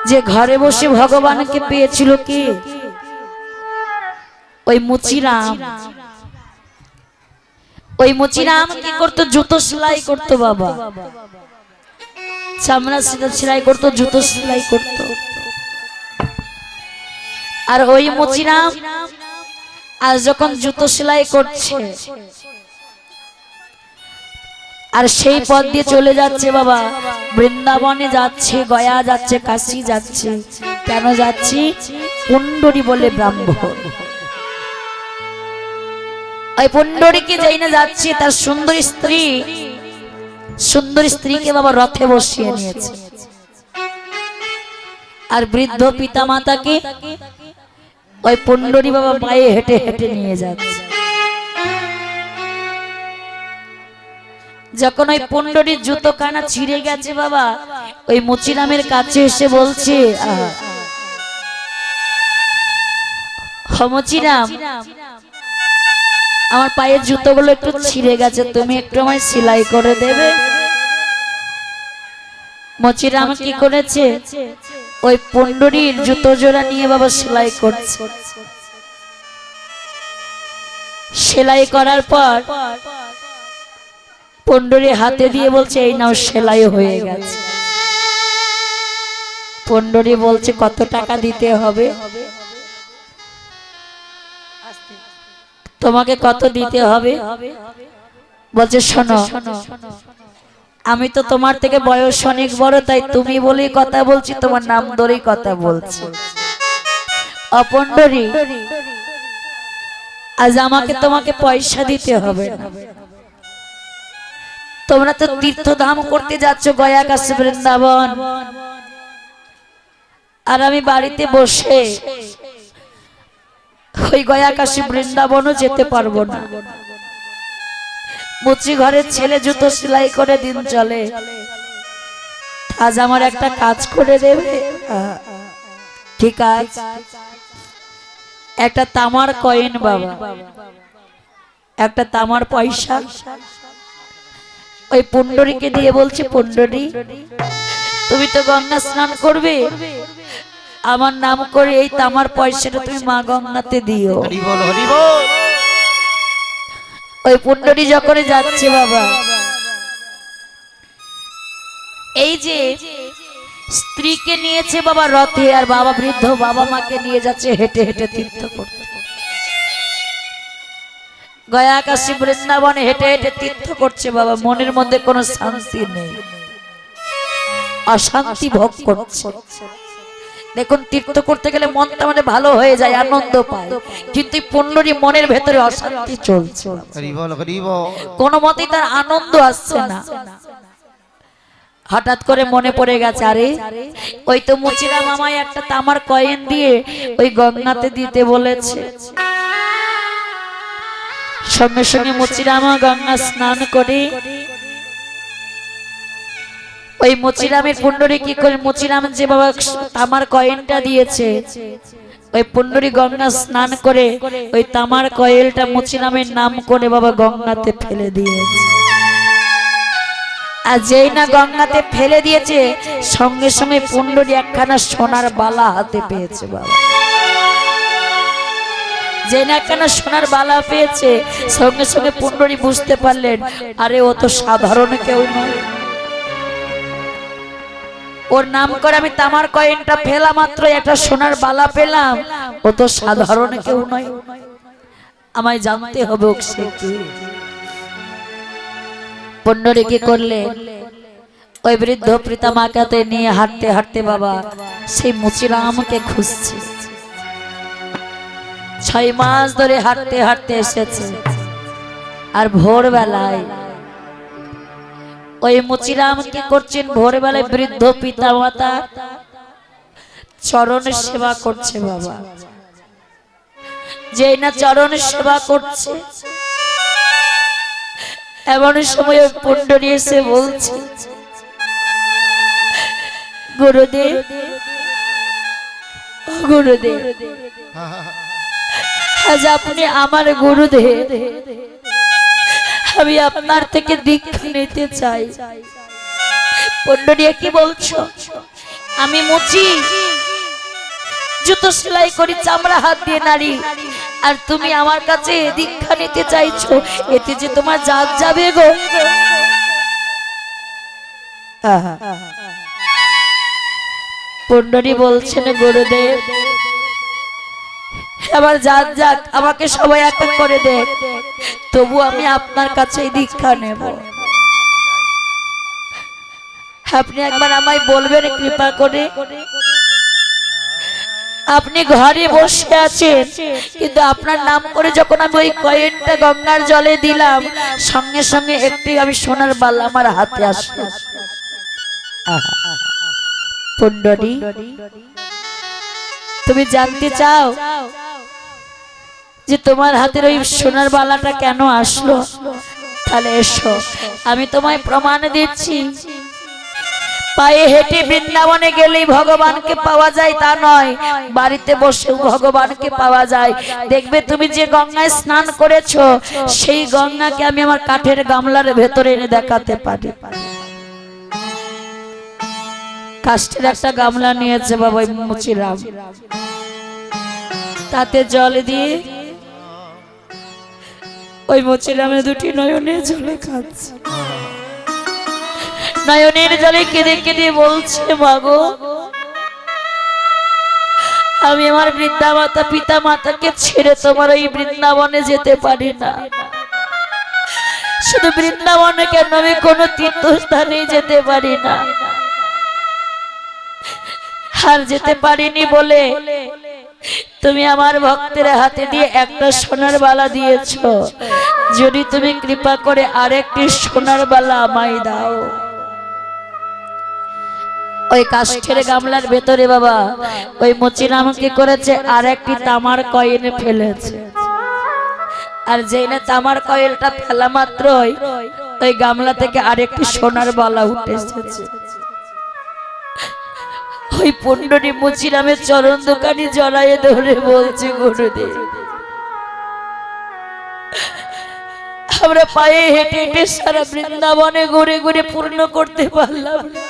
যে ঘরে বসে ভগবানকে পেয়েছিল কি ওই মুচিরাম। ওই মুচিরাম কি করতো? জুতো সেলাই করতো বাবা, চামড়া সেলাই করতো, জুতো সেলাই করতো। আর ওই মুচিরাম আজ যখন জুতো সেলাই করছে আর সেই পথ দিয়ে চলে যাচ্ছে বাবা, বৃন্দাবনে যাচ্ছে, গয়া যাচ্ছে, কাশী যাচ্ছে। কেন যাচ্ছি? পুণ্ডরী বলে ব্রাহ্মণ। ওই পুণ্ডরীকে যেই না যাচ্ছে তার সুন্দর স্ত্রীকে বাবা রথে বসিয়ে নিয়েছে, আর বৃদ্ধ পিতা মাতাকে ওই পুণ্ডরী বাবা পায়ে হেঁটে হেঁটে নিয়ে যাচ্ছে। যখন ওই পুণ্ডরীর জুতো কানা ছিঁড়ে গেছে বাবা, ওই মুচিরামের কাছে এসে বলছে, মুচিরাম, আমার পায়ের জুতোগুলো একটু ছিঁড়ে গেছে, তুমি একটু আমায় সেলাই করে দেবে? মুচিরাম কি করেছে? ওই পুণ্ডরীর জুতো জোড়া নিয়ে বাবা সেলাই করছে। সেলাই করার পর পুণ্ডরী হাতে দিয়ে বলছে, এই নাও, সেলাই হয়ে গেছে। পুণ্ডরী বলছে, কত টাকা দিতে হবে? তোমাকে কত দিতে হবে? বলছে, শোনো, আমি তো তোমার থেকে বয়স অনেক বড়, তাই তুমি বলেই কথা বলছি, তোমার নাম ধরেই কথা বলছি। পুণ্ডরী, আজ আমাকে তোমাকে পয়সা দিতে হবে না। তোমরা তো তীর্থধাম করতে যাচ্ছ, গয়া, কাশী, বৃন্দাবন, আর আমি বাড়িতে বসে ওই গয়া, কাশী, বৃন্দাবনও যেতে পারবো না। মুচি ঘরের ছেলে জুতো সেলাই করে দিন চলে, আজ আমার একটা কাজ করে দেবে? ঠিক আছে, একটা তামার কয়েন বাবা, একটা তামার পয়সা ওই পুণ্ডরীকে দিয়ে বলছে, পুণ্ডরী, তুমি তো গঙ্গা স্নান করবে, আমার নাম করে এই তামার পয়সাটা তুমি মা গঙ্গাতে দিও। ওই পুণ্ডরী যখন যাচ্ছে বাবা, এই যে স্ত্রীকে নিয়েছে বাবা রথে, আর বাবা বৃদ্ধ বাবা মাকে নিয়ে যাচ্ছে হেঁটে হেঁটে তীর্থ করতে। গয়া, কাশী, বৃন্দাবনে হেঁটে হেঁটে তীর্থ করছে বাবা, মনের মধ্যে কোনো শান্তি নেই, অশান্তি ভোগ করছে। দেখুন, তীর্থ করতে গেলে মনটা মানে ভালো হয়ে যায়, আনন্দ পায়, কিন্তু পুণ্ডরী মনের ভেতরে অশান্তি চলছে, কোনো মতেই তার আনন্দ আসছে না। হঠাৎ করে মনে পড়ে গেছে, আরে ওই তো মুচিরাম আমায় একটা তামার কয়েন দিয়ে ওই গঙ্গাতে দিতে বলেছে। সঙ্গে সঙ্গে মুচিরাম গঙ্গা স্নান করে ওই মুচিরামের পুণ্ডরী কি করে, মুচিরাম যে বাবা তামার কয়েনটা দিয়েছে, ওই পুণ্ডরী গঙ্গা স্নান করে ওই তামার কয়েলটা মুচিরামের নাম করে বাবা গঙ্গাতে ফেলে দিয়েছে। আর যেই না গঙ্গাতে ফেলে দিয়েছে, সঙ্গে সঙ্গে পুণ্ডরী একখানা সোনার বালা হাতে পেয়েছে বাবা। যেই না একখানা সোনার বালা পেয়েছে, সঙ্গে সঙ্গে পুণ্ডরী বুঝতে পারলেন, আরে ও তো সাধারণ কেউ নয়, ওর নাম করে আমি তামার কয়েনটা ফেলা মাত্র একটা সোনার বালা পেলাম, ও তো সাধারণ কেউ নয়, আমায় জানতে হবে ও সে কি। পুণ্ডরী কি করলে, ওই বৃদ্ধ পিতা মাকে নিয়ে হাঁটতে হাঁটতে বাবা সেই মুচিরামকে খুঁজছে। 6 মাস ধরে হাঁটতে হাঁটতে এসেছে, আর ভোরবেলায় ওই মুচিরাম কি করছেন, ভোরবেলায় বৃদ্ধ পিতা মাতা চরণ সেবা করছে বাবা। যেই না চরণ সেবা করছে, এমন সময় পুণ্ডরী এসে বলছে, গুরুদেব, গুরুদেব, আজ আপনি আমার গুরুদেব, আমি আপনার থেকে দীক্ষা নিতে চাই। পুণ্ডরী কি বলছো? আমি মুচি, জুতো সেলাই করি, চামড়া হাত দিয়ে নাড়ি, আর তুমি আমার কাছে দীক্ষা নিতে চাইছো, এতে যে তোমার জাত যাবে গো। পুণ্ডরী বলছেন গুরুদেব আমার জাত যাক, আমাকে সবাই এক করে দেখ, তবু আমি আপনার কাছে দীক্ষা নেব। আপনি একবার আমায় বলবেন কৃপা করে, আপনি ঘরে বসে আছেন কিন্তু আপনার নাম করে যখন আমি ওই কয়েনটা গঙ্গার জলে দিলাম, সঙ্গে সঙ্গে একটি আমি সোনার বালা আমার হাতে আসলো। পুণ্ডরী তুমি জানতে চাও যে তোমার হাতের ওই সোনার বালাটা কেন আসলো? তাহলে এসো, আমি তোমায় প্রমাণ দিচ্ছি। পায়ে হেঁটে বৃন্দাবনে গেলেই ভগবানকে পাওয়া যায় তা নয়, বাড়িতে বসেও ভগবানকে পাওয়া যায়। দেখবে তুমি যে গঙ্গায় স্নান করেছো, সেই গঙ্গাকে আমি আমার কাঠের গামলার ভেতরে এনে দেখাতে পারি। কাষ্ঠের একটা গামলা নিয়েছে বাবা মুচিরাম, তাতে জল দিয়ে ওই মুচিরামের দুটি নয়নের জলে খাচ্ছে, নয়নের জলে কেঁদে কেঁদে বলছে মাগো আমি আমার বৃদ্ধা মাতা পিতা মাতাকে ছেড়ে তোমার এই বৃন্দাবনে যেতে পারি না। শুধু বৃন্দাবনে কেন, আমি কোনো তীর্থস্থানে যেতে পারি না। আর যেতে পারিনি বলে তুমি আমার ভক্তের হাতে দিয়ে একটা সোনার বালা দিয়েছো, যদি তুমি কৃপা করে আরেকটি সোনার বালা আমায় দাও। ওই কাষ্ঠের গামলার ভেতরে বাবা ওই মুচিরাম কি করেছে, আর একটি তামার কয়েন ফেলেছে, আর যেই না তামার কয়েলটা ফেলা মাত্রই ওই গামলা থেকে আরেকটি সোনার বালা উঠে এসেছে। ওই পুণ্ডরী মুচিরামের চরণ দোকানে জড়াইয়ে ধরে বলছে গুরুদেব আমরা পায়ে হেঁটে হেঁটে সারা বৃন্দাবনে ঘুরে ঘুরে পূর্ণ করতে পারলাম না,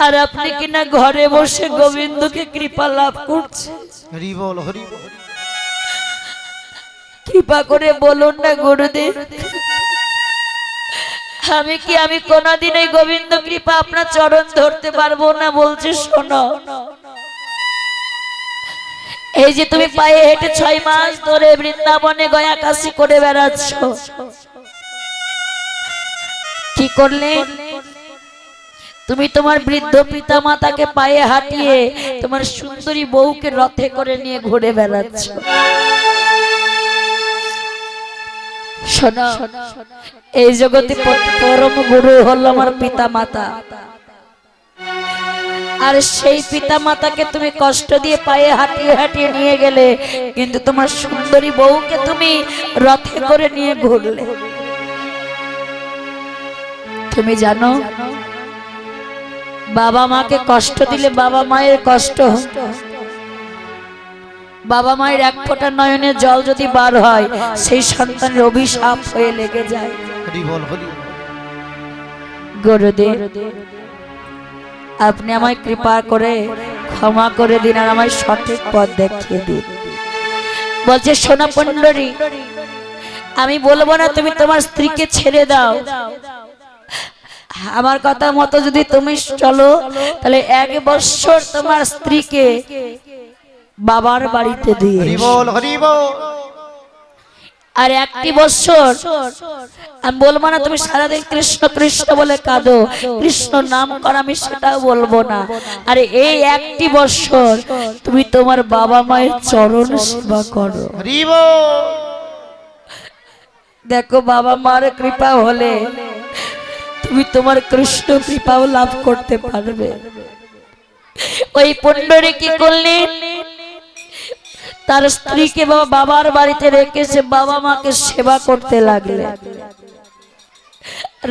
আর আপনি কিনা ঘরে বসে গোবিন্দকে কৃপা লাভ করছেন। কৃপা করে বলুন না গুরুদেব, আমি কোনদিন এই গোবিন্দ কৃপা আপনার চরণ ধরতে পারবো না। বলছে শোনো, এই যে তুমি পায়ে হেঁটে 6 মাস ধরে বৃন্দাবনে গয়া কাশি করে বেড়াচ্ছ, কি করলে? তুমি তোমার বৃদ্ধ পিতা মাতাকে পায়ে হাঁটিয়ে তোমার সুন্দরী বউকে রথে করে নিয়ে ঘুরে বেড়াচ্ছ। শোনো, এই জগতে পরম গুরু হলো আমার পিতা মাতা, আর সেই পিতা মাতাকে তুমি কষ্ট দিয়ে পায়ে হাঁটিয়ে হাঁটিয়ে নিয়ে গেলে, কিন্তু তোমার সুন্দরী বউকে তুমি রথে করে নিয়ে ঘুরলে। তুমি জানো বাবা মাকে কষ্ট দিলে বাবা মায়ের কষ্ট, বাবা মায়ের এক ফোঁটা নয়নের জল যদি বার হয়, সেই সন্তানের অভিশাপ হয়ে লেগে যায়। গুরুদেব আপনি আমায় কৃপা করে ক্ষমা করে দিন, আর আমায় সঠিক পথ দেখিয়ে দিন। বলছে সোনা পুণ্ডরী, আমি বলবো না তুমি তোমার স্ত্রীকে ছেড়ে দাও, আমার কথা মতো যদি তুমি চলো তাহলে 1 বছর তোমার স্ত্রীকে বাবার বাড়িতে দিয়ে, আর 1 বছর আমি বলবো না তুমি সারাদিন কৃষ্ণ কৃষ্ণ বলে কাঁদো, কৃষ্ণ নাম কর, আমি সেটাও বলবো না। আরে এই 1 বছর তুমি তোমার বাবা মায়ের চরণ সেবা করো। দেখো বাবা মার কৃপা হলে তুমি তোমার কৃষ্ণ কৃপাও লাভ করতে পারবে। ওই পুণ্ডরী কি করলেন, তার স্ত্রীকে বাবার বাড়িতে রেখেছে, বাবা মাকে সেবা করতে লাগলেন,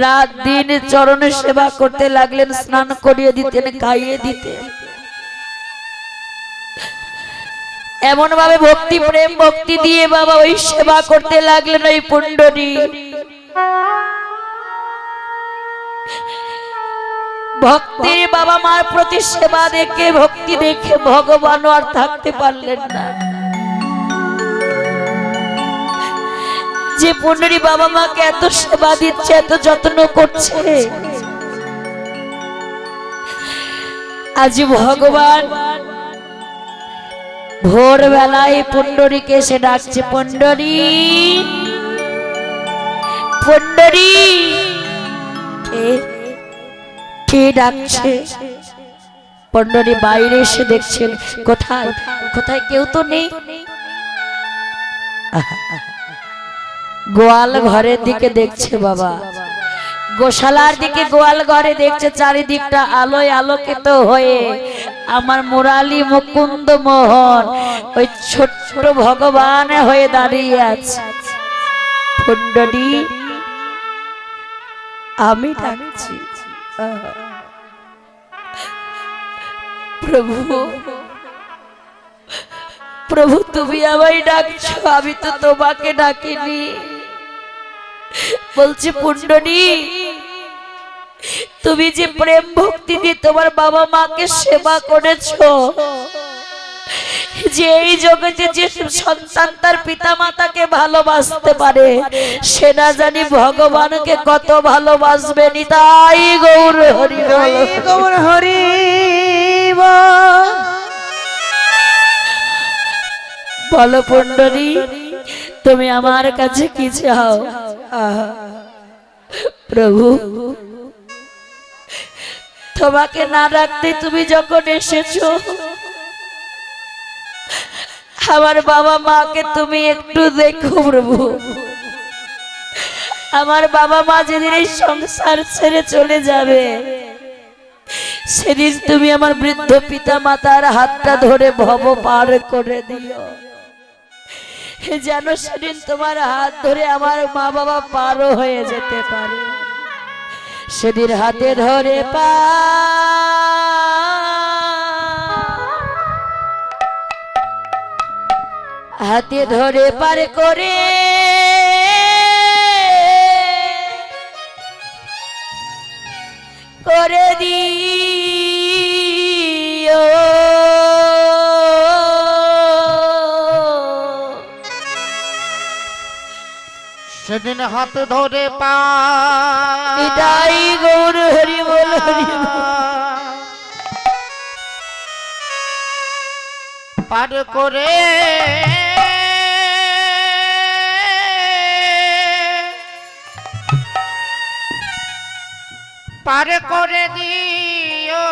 রাত দিন চরণে সেবা করতে লাগলেন, স্নান করিয়ে দিতেন, খাইয়ে দিতেন, এমন ভাবে ভক্তি প্রেম ভক্তি দিয়ে বাবা ওই সেবা করতে লাগলেন ওই পুণ্ডরী। ভক্তির বাবা মার প্রতি সেবা দেখে ভক্তি দেখে ভগবান আর থাকতে পারলেন না। যে পুণ্ডরী বাবা মাকে এত সেবা দিচ্ছে, এত যত্ন করছে, আজ ভগবান ভোরবেলায় পুণ্ডরীকে এসে ডাকছে, পুণ্ডরী পুণ্ডরী। কে ডাকছে? পুণ্ডরী বাইরে এসে দেখছেন কোথায় কোথায় কেউ তো নেই। গোয়াল ঘরের দিকে দেখছে বাবা, গোশালার দিকে গোয়াল ঘরে দেখছে চারিদিকটা আলোয় আলোকিত হয়ে আমার মুরালি মুকুন্দ মোহন ওই ছোট্ট ভগবান হয়ে দাঁড়িয়ে আছে। পুণ্ডরী আমি ডাকছি। প্রভু প্রভু তুমি আমায় ডাকছো, আমি তো তোমাকে ডাকিনি। বলছি পুণ্ডরী তুমি যে প্রেম ভক্তি দিয়ে তোমার বাবা মাকে সেবা করেছো, যে এই জগতে যে সন্তান তার পিতা মাতাকে ভালোবাসতে পারে সে না জানি ভগবানকে কত ভালোবাসবে। নিতাই গৌর হরি বল, গৌর হরি বলো পুণ্ডরী তুমি আমার কাছে কি চাও? প্রভু তোমাকে না রাখতে তুমি যখন এসেছো, আমার বাবা মাকে তুমি একটু দেখো প্রভু। আমার বাবা মা যেদিন এই সংসার ছেড়ে চলে যাবে সেদিন তুমি আমার বৃদ্ধ পিতা মাতার হাতটা ধরে ভব পার করে দিও, যেন সেদিন তোমার হাত ধরে আমার মা বাবা পারও হয়ে যেতে পারে। সেদিন হাতে ধরে হাতে ধরে পার করে করে দিও। সেদিন হাত ধরে নিতাই গৌর হরি বল, পার করে পার করে দিও।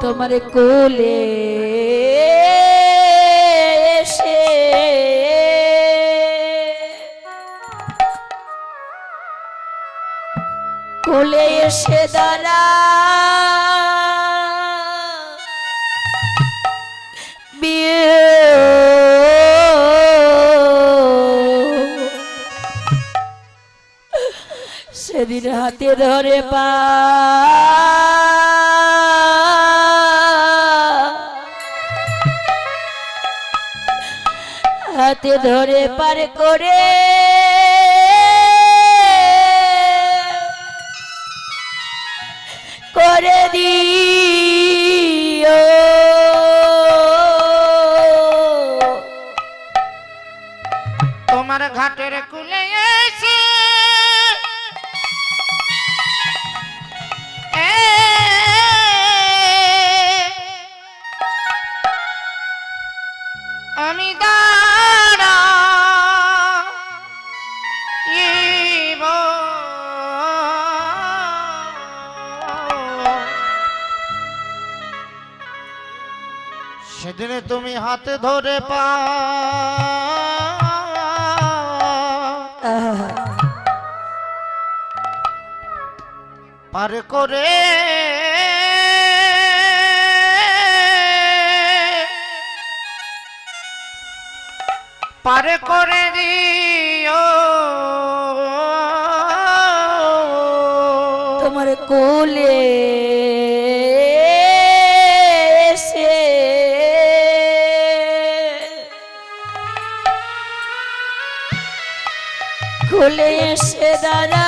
তোমার কোলে এসে কোলে এসে দাঁড়া সেদিন হাতে ধরে হাতে ধরে পার করে করে দিও। তোমার ঘাটের কুলে এসে আমি দাঁড়াইব। সেদিন তুমি হাতে ধরে পার করে পার করে দিও। তোমার কোলে এসে খুলে এসে দাঁড়া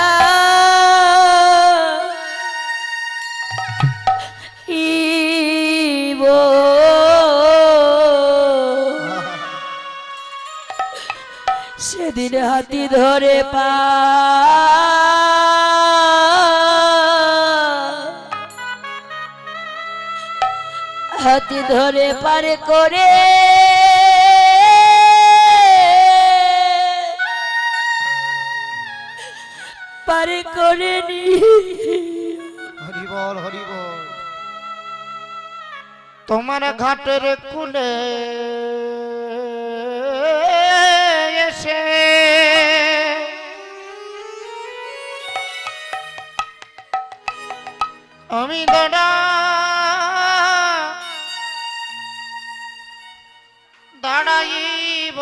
সেদিন হাতি ধরে পা হাতি ধরে পারে করে পারে করে নি হরি বল হরি বল। তোমার ঘাটের কুলে এসে আমি দাঁড়াইব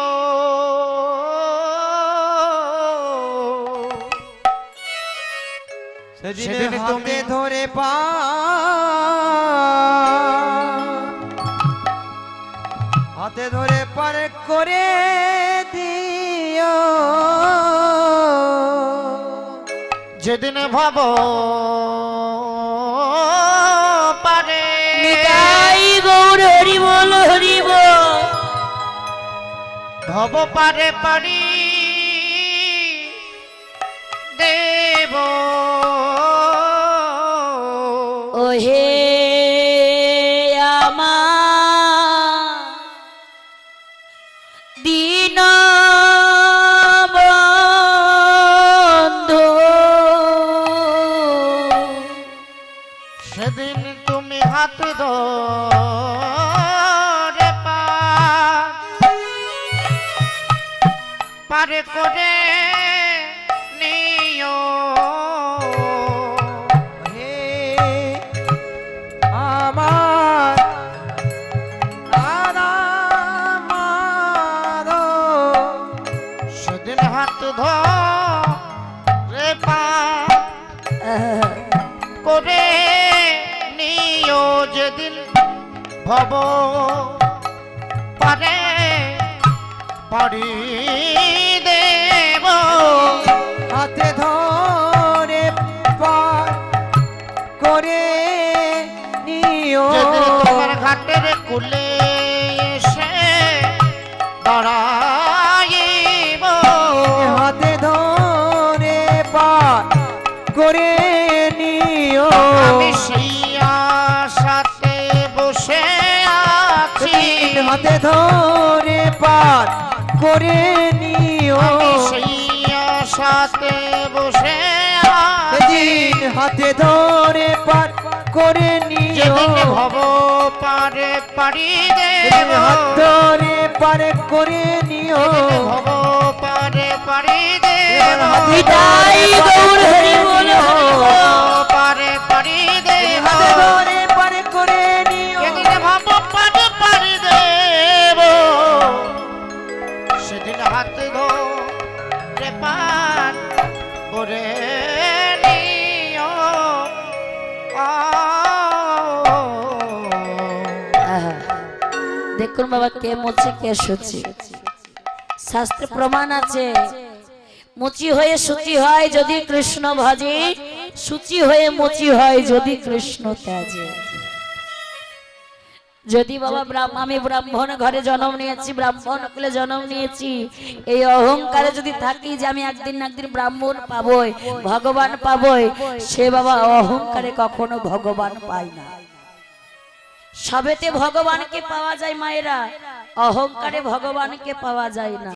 সেদিন হাতে ধরে পা হাতে ধরে পার করে দিও যেদিন ভাব পারে নিতাই গৌর হরি বল হরি বল ভব পারে পারি দেব ওহে আমার দীন বন্ধু সেদিন তুমি হাত ধরে পারে করে নিও হে আমার দাদা মাধো সেদিন হাত ধরে করে নিও যেদিন ভব পারে পারি দেব হাতে ধরে পার করে নিও যেদিন তোমার ঘাটের কুলে এসে দাঁড়াইব হাতে ধরে পার করে নিও আমি শিয়া সাথে বসে আছি হাতে ধরে পার করে নিও আমি শিয়া সাথে বসে আছি সেদিন হাতে ধরে পার করে নিও যেদিন ভব পারে পারি সেদিন দেব হাত ধরে পার করে নিও যেদিন ভব পারে পারি দেব নিতাই গৌর হরি বল হরি বল পারে পারি দেব হাতে ধরে পার করে নিও যেদিন ভব পারে পারি দেব সেদিন হাত ধরে পার করে নিও দেখুন বাবা কে মুচি কে সুচি শাস্ত্রে প্রমাণ আছে মুচি হয়ে সুচি হয় যদি কৃষ্ণ ভজে সুচি হয়ে মুচি হয় যদি কৃষ্ণ ত্যাজে যদি বাবা আমি ব্রাহ্মণ ঘরে জন্ম নিয়েছি ব্রাহ্মণ কুলে জন্ম নিয়েছি এই অহংকারে যদি থাকি যে আমি একদিন না একদিন ব্রাহ্মণ পাবই ভগবান পাবই সে বাবা অহংকারে কখনো ভগবান পায় না সবেতে ভগবানকে পাওয়া যায় মায়েরা অহংকারে ভগবানকে পাওয়া যায় না।